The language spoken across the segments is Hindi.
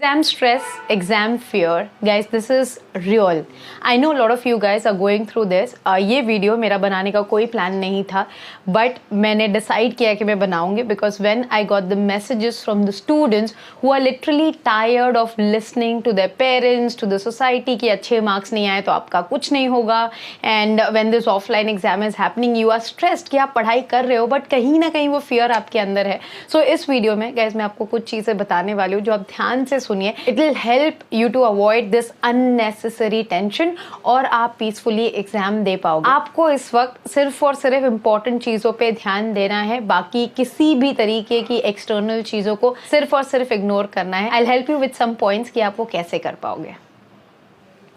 Exam stress, exam fear, guys, this is real. I know a lot of you guys are going through this. ये वीडियो मेरा बनाने का कोई प्लान नहीं था, बट मैंने डिसाइड किया कि मैं बनाऊंगी because when I got the messages from the students who are literally tired of listening to their parents, to the society कि अच्छे मार्क्स नहीं आए तो आपका कुछ नहीं होगा, and when this offline exam is happening you are stressed कि आप पढ़ाई कर रहे हो बट कहीं ना कहीं वो फियर आपके अंदर है. So इस वीडियो में गाइज मैं आपको कुछ चीज़ें बताने वाली हूँ जो आप ध्यान से सुनिए. It will help you to avoid this unnecessary tension और आप पीसफुली एग्जाम दे पाओगे. आपको इस वक्त सिर्फ और सिर्फ इंपॉर्टेंट चीज़ों पे ध्यान देना है, बाकी किसी भी तरीके की एक्सटर्नल चीज़ों को सिर्फ और सिर्फ इग्नोर करना है. I will help you with some points कि आप वो कैसे कर पाओगे.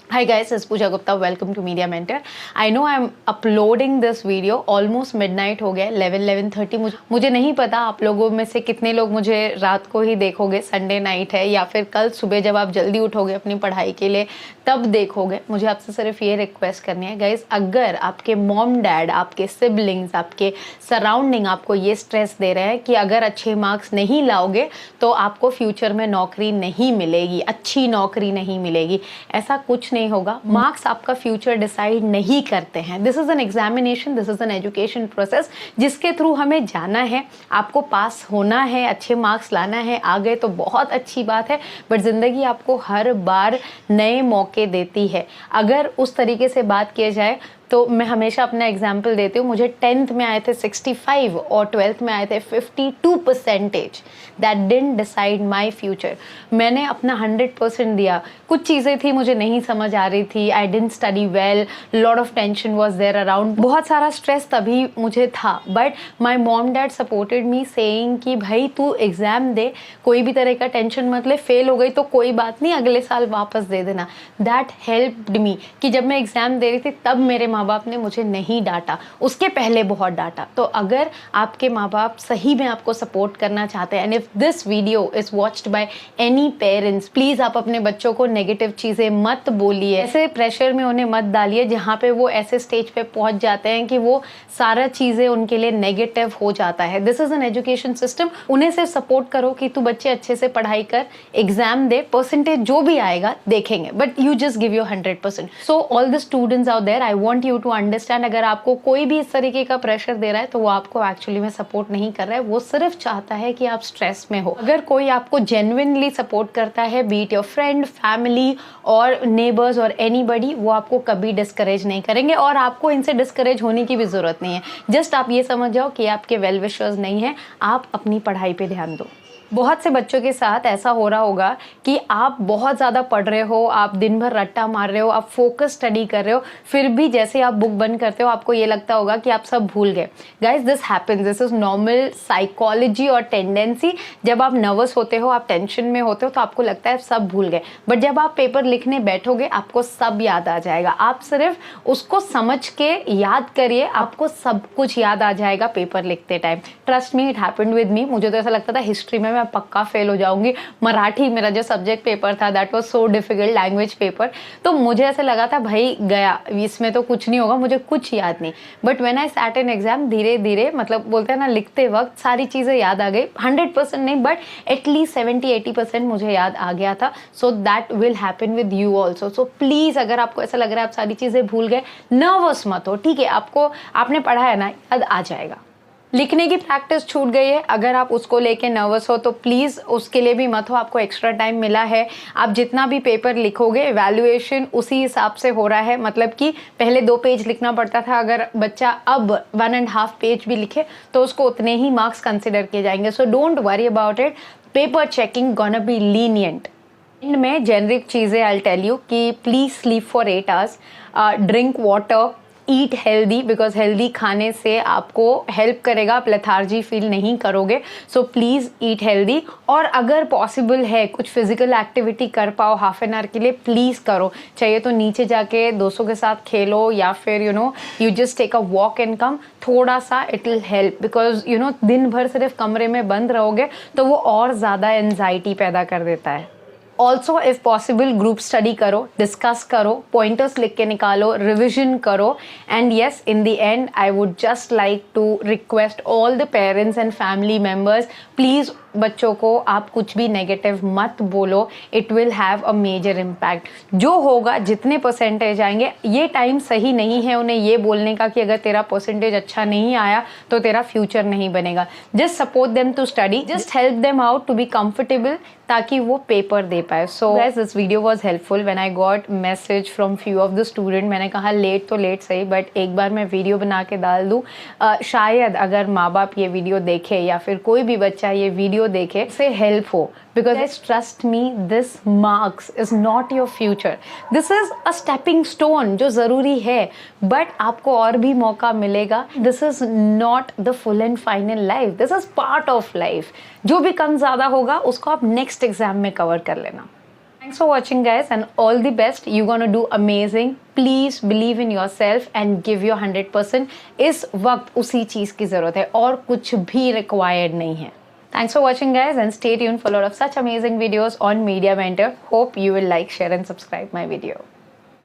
Hi guys, it's Pooja Gupta. Welcome to Media Mentor. I know I'm uploading this video almost midnight हो गया, 11:30. मुझे नहीं पता आप लोगों में से कितने लोग मुझे रात को ही देखोगे, संडे नाइट है या फिर कल सुबह जब आप जल्दी उठोगे अपनी पढ़ाई के लिए तब देखोगे. मुझे आपसे सिर्फ ये रिक्वेस्ट करनी है गाइज, अगर आपके मॉम डैड, आपके सिबलिंग्स, आपके सराउंडिंग आपको ये स्ट्रेस दे रहे हैं कि अगर अच्छे मार्क्स नहीं लाओगे तो आपको फ्यूचर में नौकरी नहीं मिलेगी, अच्छी नौकरी नहीं मिलेगी, ऐसा कुछ नहीं होगा. मार्क्स आपका फ्यूचर डिसाइड नहीं करते हैं. This is an examination, this is an education process जिसके थ्रू हमें जाना है. आपको पास होना है, अच्छे मार्क्स लाना है. आ गए तो बहुत अच्छी बात है, बट जिंदगी आपको हर बार नए मौके देती है. अगर उस तरीके से बात किया जाए तो मैं हमेशा अपना एग्जाम्पल देती हूँ. मुझे 10th में आए थे 65 और 12th में आए थे 52%. That didn't decide my future. मैंने अपना 100% दिया. कुछ चीज़ें थी मुझे नहीं समझ आ रही थी. I didn't study well, lot of tension was there around. बहुत सारा स्ट्रेस तभी मुझे था, but my mom dad supported me saying कि भाई तू एग्ज़ाम दे, कोई भी तरह का टेंशन मत ले. फेल हो गई तो कोई बात नहीं, अगले साल वापस दे देना. दैट हेल्प्ड मी कि जब मैं एग्ज़ाम दे रही थी तब मेरे माँ बाप ने मुझे नहीं डांटा, उसके पहले बहुत डांटा. तो अगर आपके माँ बाप सही में आपको सपोर्ट करना चाहते हैं, and if this video is watched by any parents, please आप अपने बच्चों को नेगेटिव चीज़ें मत बोलिए, ऐसे प्रेशर में उन्हें मत डालिए जहाँ पे वो ऐसे स्टेज पे पहुँच जाते हैं कि वो सारा चीज़ें उनके लिए नेगेटिव हो जाता है. This is an education system. उन्हें सिर्फ सपोर्ट करो कि तू बच्चे अच्छे से पढ़ाई कर, एग्जाम दे, परसेंटेज जो भी आएगा देखेंगे, but you just give your 100%. So all the students out there, I want you to understand, अगर आपको कोई भी इस तरीके का प्रेशर दे रहा है तो वो आपको एक्चुअली में सपोर्ट नहीं कर रहा है. वो सिर्फ चाहता है कि आप स्ट्रेस में हो. अगर कोई आपको जेन्युइनली सपोर्ट करता है, B it your friend, family और नेबर्स और एनीबडी, वो आपको कभी डिस्करेज नहीं करेंगे और आपको इनसे डिस्करेज होने की भी जरूरत नहीं है. जस्ट आप ये समझ जाओ कि आपके वेल विशर्स नहीं है. आप अपनी पढ़ाई पे ध्यान दो. बहुत से बच्चों के साथ ऐसा हो रहा होगा कि आप बहुत ज़्यादा पढ़ रहे हो, आप दिन भर रट्टा मार रहे हो, आप फोकस स्टडी कर रहे हो, फिर भी जैसे आप बुक बंद करते हो आपको ये लगता होगा कि आप सब भूल गए. Guys, this happens, this is normal psychology और टेंडेंसी. जब आप नर्वस होते हो, आप टेंशन में होते हो तो आपको लगता है सब भूल गए, बट जब आप पेपर लिखने बैठोगे आपको सब याद आ जाएगा. आप सिर्फ उसको समझ के याद करिए, आपको सब कुछ याद आ जाएगा पेपर लिखते time. Trust me, it happened with me. मुझे तो ऐसा लगता था हिस्ट्री में मैं पक्का फेल हो जाऊंगी. मराठी मेरा जो सब्जेक्ट पेपर था that was so difficult, language paper, तो मुझे ऐसा लगा था भाई गया, इसमें तो कुछ नहीं होगा, मुझे कुछ याद नहीं. But when I sat in exam, धीरे धीरे, मतलब बोलते हैं ना, लिखते वक्त सारी चीज़ें याद आ गई. 100% नहीं, बट एटलीस्ट 70-80% मुझे याद आ गया था. So that will happen with you also. So please, अगर आपको ऐसा लग रहा है आप सारी चीज़ें भूल गए, नर्वस मत हो. ठीक है, आपको आपने पढ़ा है ना, याद आ जाएगा. लिखने की प्रैक्टिस छूट गई है, अगर आप उसको लेके नर्वस हो तो प्लीज़ उसके लिए भी मत हो. आपको एक्स्ट्रा टाइम मिला है. आप जितना भी पेपर लिखोगे, इवैल्यूएशन उसी हिसाब से हो रहा है. मतलब कि पहले 2 पेज लिखना पड़ता था, अगर बच्चा अब 1.5 पेज भी लिखे तो उसको उतने ही मार्क्स कंसिडर किए जाएंगे. So don't worry about it. Paper checking gonna be lenient. में जेनरिक चीज़ें आई टेल यू कि please sleep for 8 hours, drink water, eat healthy, because healthy खाने से आपको हेल्प करेगा, आप लेथार्जी फील नहीं करोगे. So please eat healthy. और अगर पॉसिबल है कुछ फिजिकल एक्टिविटी कर पाओ हाफ एन आवर के लिए, प्लीज़ करो. चाहिए तो नीचे जाके दोस्तों के साथ खेलो या फिर you just take a walk and come. थोड़ा सा इट विल हेल्प, बिकॉज दिन भर सिर्फ कमरे में बंद रहोगे तो वो और ज़्यादा एनजाइटी पैदा कर देता है. Also if possible group study करो, डिस्कस करो, पॉइंटर्स लिख के निकालो, रिविजन करो. And yes, in the end I would just like to request all the parents and family members, please बच्चों को आप कुछ भी नेगेटिव मत बोलो, it will have a major impact. जो होगा, जितने परसेंटेज आएंगे, ये टाइम सही नहीं है उन्हें ये बोलने का कि अगर तेरा परसेंटेज अच्छा नहीं आया तो तेरा फ्यूचर नहीं बनेगा। Just support them to study, just help them out to be comfortable, ताकि वो पेपर दे पाए। So guys, this video was helpful when I got message from few of the student. मैंने कहा लेट तो लेट सही, बट एक बार मैं वीडियो बना के डाल दूँ, शायद अगर माँ बाप ये वीडियो देखे या फिर कोई भी बच्चा ये वीडियो देखे, से हेल्प हो। Because trust me, this marks is not your future, this is a stepping stone जो ज़रूरी है, बट आपको और भी मौका मिलेगा। This is not the full and final life, this is part of life. जो भी कम ज़्यादा होगा उसको आप नेक्स्ट एग्जाम में कवर कर लेना। Thanks for watching guys, and all the best. You're gonna do amazing. Please believe in yourself and give your 100%. इस वक्त उसी चीज़ की ज़रूरत है और कुछ भी required नहीं है। Thanks for watching guys, and stay tuned for a lot of such amazing videos on Media Mentor. Hope you will like, share and subscribe my video.